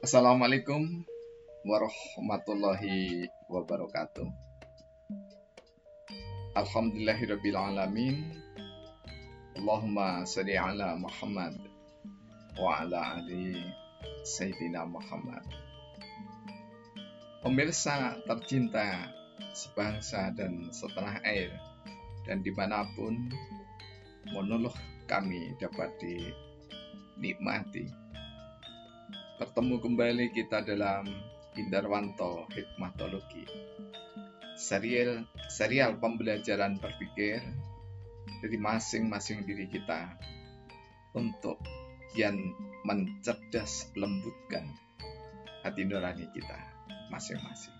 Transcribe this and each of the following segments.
Assalamualaikum warahmatullahi wabarakatuh. Alhamdulillahirabbil alamin. Allahumma shalli ala Muhammad wa ala ali Sayyidina Muhammad. Pemirsa tercinta sebangsa dan setanah air dan dimanapun monolog kami dapat dinikmati. Bertemu kembali kita dalam Indarwanto Hikmatologi, serial pembelajaran berpikir dari masing-masing diri kita untuk kian mencerdas lembutkan hati nurani kita masing-masing.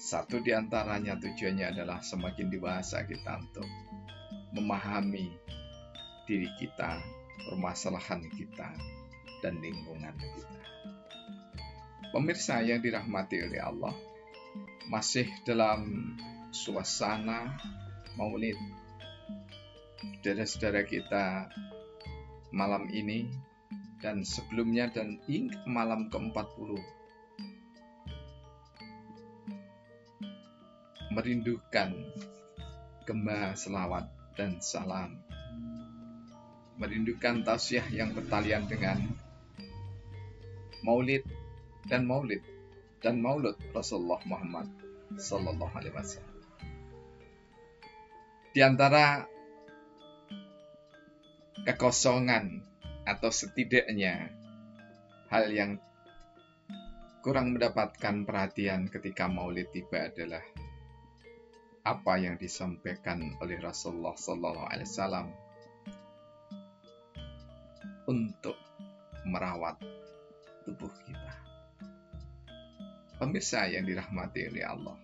Satu di antaranya tujuannya adalah semakin dewasa kita untuk memahami diri kita, permasalahan kita, dan lingkungan kita. Pemirsa yang dirahmati oleh Allah, masih dalam suasana Maulid. Saudara-saudara kita malam ini dan sebelumnya dan hingga malam ke-40 merindukan gema selawat dan salam, merindukan tausiah yang bertalian dengan Maulid dan Maulud Rasulullah Muhammad Sallallahu Alaihi Wasallam. Di antara kekosongan atau setidaknya hal yang kurang mendapatkan perhatian ketika Maulid tiba adalah apa yang disampaikan oleh Rasulullah Sallallahu Alaihi Wasallam untuk merawat tubuh kita. Pemirsa yang dirahmati oleh Allah,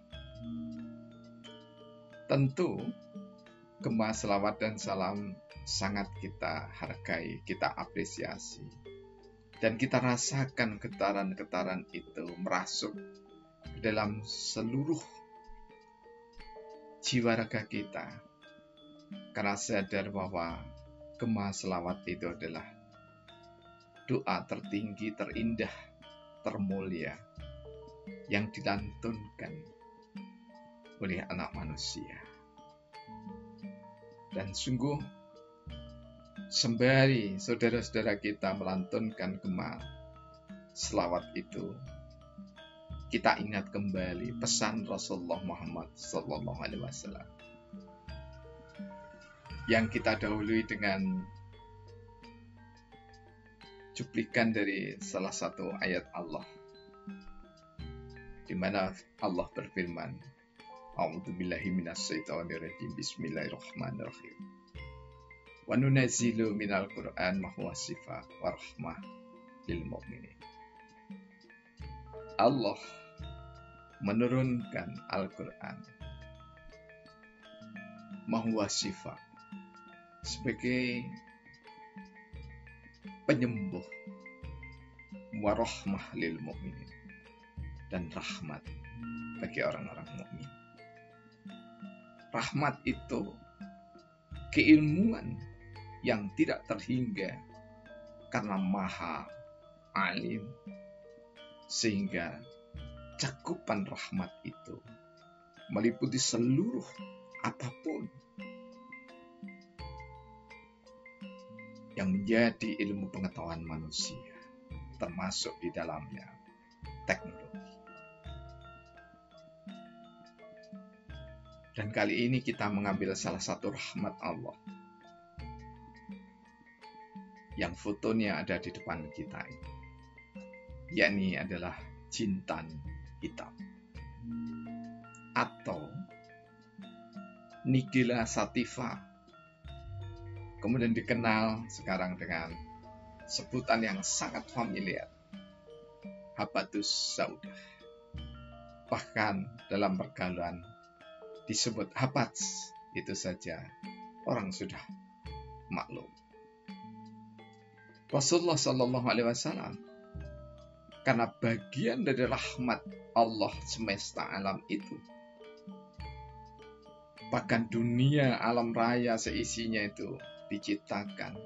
tentu gema selawat dan salam sangat kita hargai, kita apresiasi, dan kita rasakan getaran-getaran itu merasuk ke dalam seluruh jiwa raga kita, karena sadar bahwa gema selawat itu adalah doa tertinggi, terindah, termulia yang dilantunkan oleh anak manusia. Dan sungguh sembari saudara-saudara kita melantunkan gema selawat itu, kita ingat kembali pesan Rasulullah Muhammad Sallallahu Alaihi Wasallam yang kita dahului dengan cuplikan dari salah satu ayat Allah, di mana Allah berfirman, A'udzubillahi minasyaitonirrajim, Bismillahirrahmanirrahim. Wa nunazzilu minal Qur'an ma huwa shifaa wa rahmah lil mu'minin. Allah menurunkan Al-Qur'an ma huwa shifaa sebagai penyembuh, warahmah lil mu'minin, dan rahmat bagi orang-orang mukmin. Rahmat itu keilmuan yang tidak terhingga karena maha alim, sehingga cakupan rahmat itu meliputi seluruh apapun yang menjadi ilmu pengetahuan manusia, termasuk di dalamnya teknologi. Dan kali ini kita mengambil salah satu rahmat Allah yang fotonya ada di depan kita ini, yakni adalah jintan hitam atau Nigella sativa, kemudian dikenal sekarang dengan sebutan yang sangat familiar, Habatus Sauda. Bahkan dalam pergaulan disebut Habats, itu saja orang sudah maklum. Rasulullah Sallallahu Alaihi Wasallam, karena bagian dari rahmat Allah semesta alam itu, bahkan dunia alam raya seisinya itu diciptakan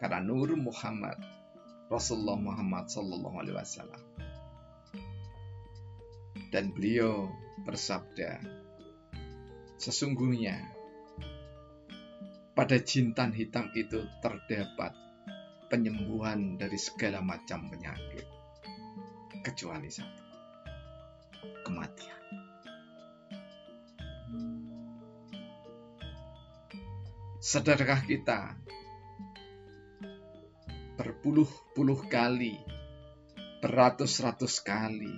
karena nur Muhammad Rasulullah Muhammad Sallallahu Alaihi Wasallam. Dan beliau bersabda, sesungguhnya pada jintan hitam itu terdapat penyembuhan dari segala macam penyakit, kecuali satu, kematian. Sadarkah kita berpuluh-puluh kali, beratus-ratus kali,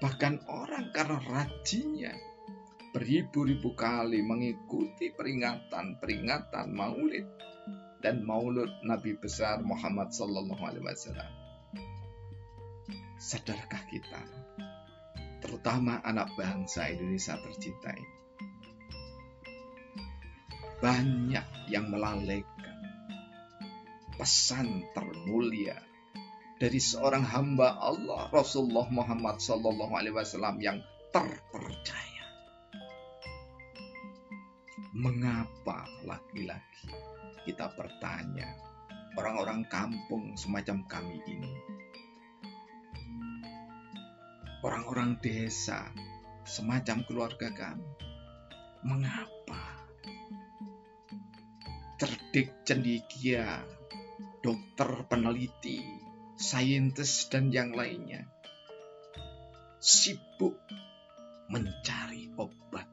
bahkan orang karena rajinnya beribu-ribu kali mengikuti peringatan Maulid dan Maulud Nabi besar Muhammad Sallallahu Alaihi Wasallam. Sadarkah kita, terutama anak bangsa Indonesia tercinta ini, banyak yang melalaikan pesan termulia dari seorang hamba Allah Rasulullah Muhammad Sallallahu Alaihi Wasallam yang terpercaya. Mengapa lagi-lagi kita bertanya, orang-orang kampung semacam kami ini, orang-orang desa semacam keluarga kami, mengapa cerdik cendekia, dokter, peneliti, saintis dan yang lainnya sibuk mencari obat,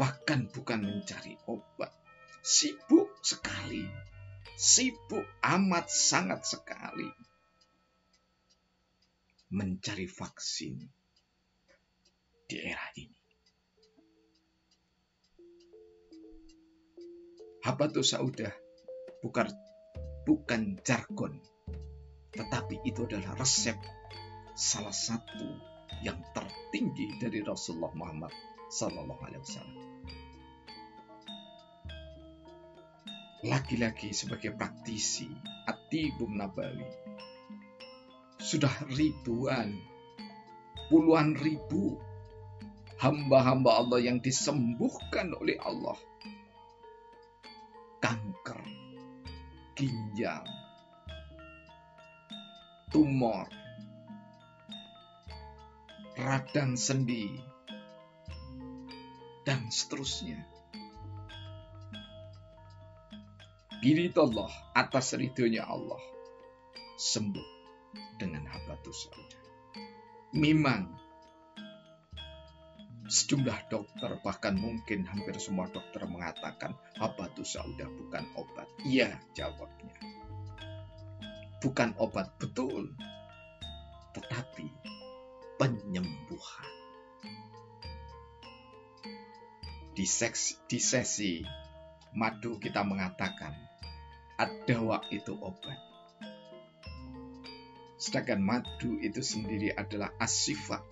bahkan bukan mencari obat, sibuk sekali, sibuk amat sangat sekali mencari vaksin di era ini. Habatus saudah bukan jargon, tetapi itu adalah resep salah satu yang tertinggi dari Rasulullah Muhammad Sallallahu Alaihi Wasallam. Lagi-lagi sebagai praktisi At-Tibun Nabawi, sudah ribuan, puluhan ribu hamba-hamba Allah yang disembuhkan oleh Allah. Kanker, ginjal, tumor, radang sendi, dan seterusnya. Biridallah, atas ridhonya Allah, sembuh dengan habatus saudah. Memang sejumlah dokter, bahkan mungkin hampir semua dokter mengatakan habatus saudah bukan obat. Iya, jawabnya. Bukan obat, betul. Tetapi penyembuhan. Di sesi madu kita mengatakan ad-dawa itu obat. Sedangkan madu itu sendiri adalah as-sifat.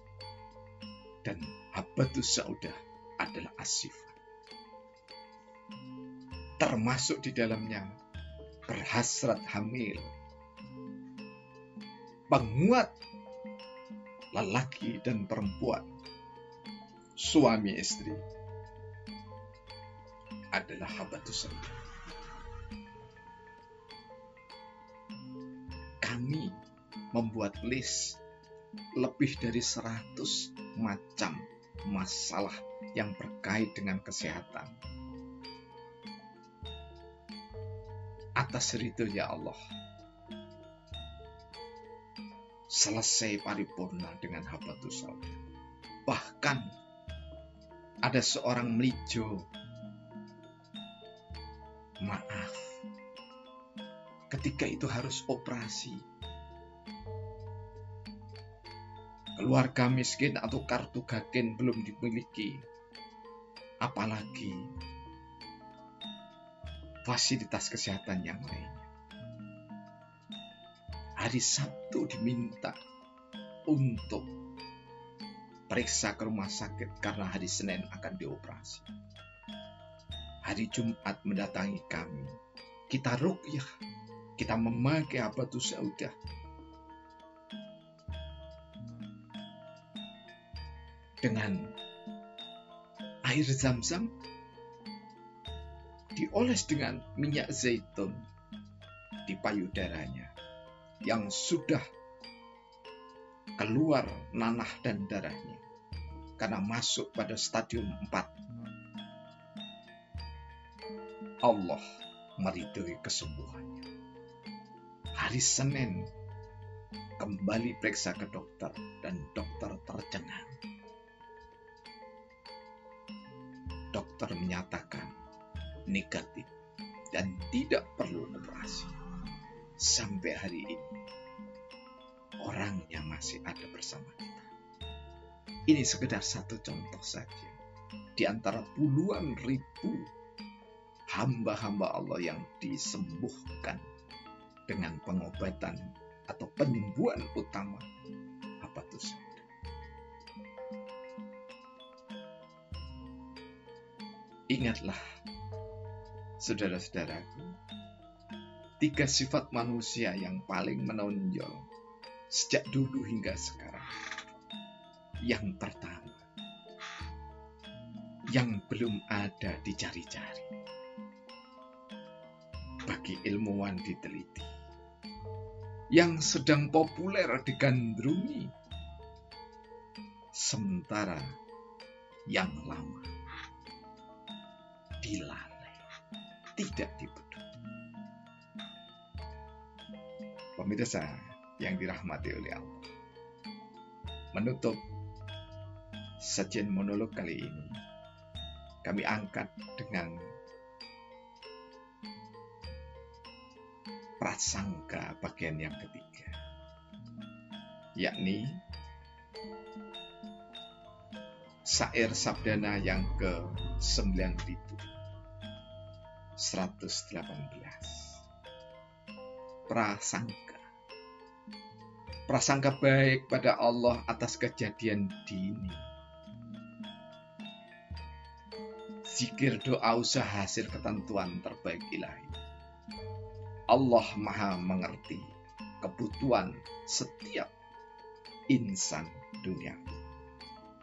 Dan habatus saudah adalah as-sifat. Termasuk di dalamnya berhasrat hamil, penguat lelaki dan perempuan, suami istri, adalah habatus saudah. Kami membuat list lebih dari 100 macam masalah yang berkait dengan kesehatan. Atas ridhonya Allah, selesai paripurna dengan habatus saudah. Bahkan ada seorang melijo, maaf, ketika itu harus operasi. Keluarga miskin atau kartu gagen belum dimiliki, apalagi fasilitas kesehatan yang lainnya. Hari Sabtu diminta untuk periksa ke rumah sakit karena hari Senin akan dioperasi. Hari Jumat mendatangi kami, kita ruqyah, kita memakai habatus saudah. Dengan air zam-zam dioles dengan minyak zaitun di payudaranya. yang sudah keluar nanah dan darahnya karena masuk pada stadium 4. Allah meridhoi kesembuhannya. Hari Senin kembali periksa ke dokter dan dokter tercengang. Dokter menyatakan negatif dan tidak perlu operasi. Sampai hari ini orangnya masih ada bersama kita. Ini sekedar satu contoh saja di antara puluhan ribu hamba-hamba Allah yang disembuhkan dengan pengobatan atau penyembuhan utama habatus sauda. Ingatlah, saudara-saudaraku, 3 sifat manusia yang paling menonjol sejak dulu hingga sekarang. Yang pertama, yang belum ada dicari-cari, bagi ilmuwan diteliti, yang sedang populer digandrungi, sementara yang lama dilalai, tidak dipeduli. Pemirsa yang dirahmati oleh Allah, menutup sajian monolog kali ini, kami angkat dengan prasangka bagian yang ketiga, yakni syair sabdana yang ke-9118. Prasangka baik pada Allah atas kejadian dini. Zikir doa usaha hasil ketentuan terbaik ilahi. Allah Maha mengerti kebutuhan setiap insan dunia.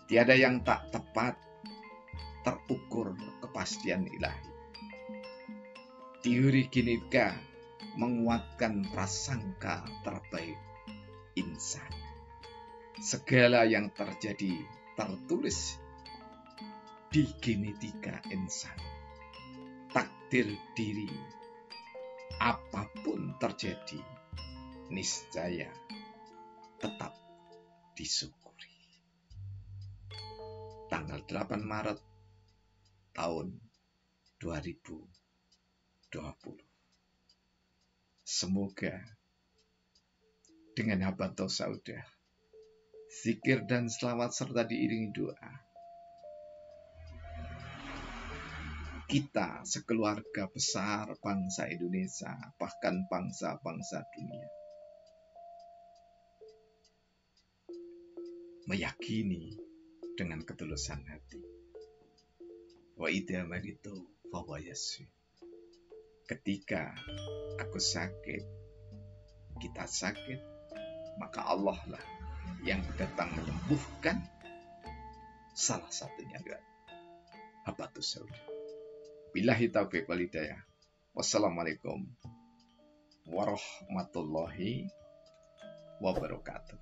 Tiada yang tak tepat terukur kepastian ilahi. Teori genetika menguatkan prasangka terbaik insan. Segala yang terjadi tertulis di genetika insan. Takdir diri, apapun terjadi, niscaya tetap disyukuri. Tanggal 8 Maret tahun 2020. Semoga dengan habatus sauda, zikir dan selawat serta diiringi doa, kita sekeluarga besar bangsa Indonesia, bahkan bangsa-bangsa dunia, meyakini dengan ketulusan hati, wa idza maritu fahuwa yashfi. Ketika aku sakit, kita sakit, maka Allah lah yang datang menyembuhkan. Salah satunya adalah habatus sauda. Billahi taufiq wal hidayah. Wassalamualaikum warahmatullahi wabarakatuh.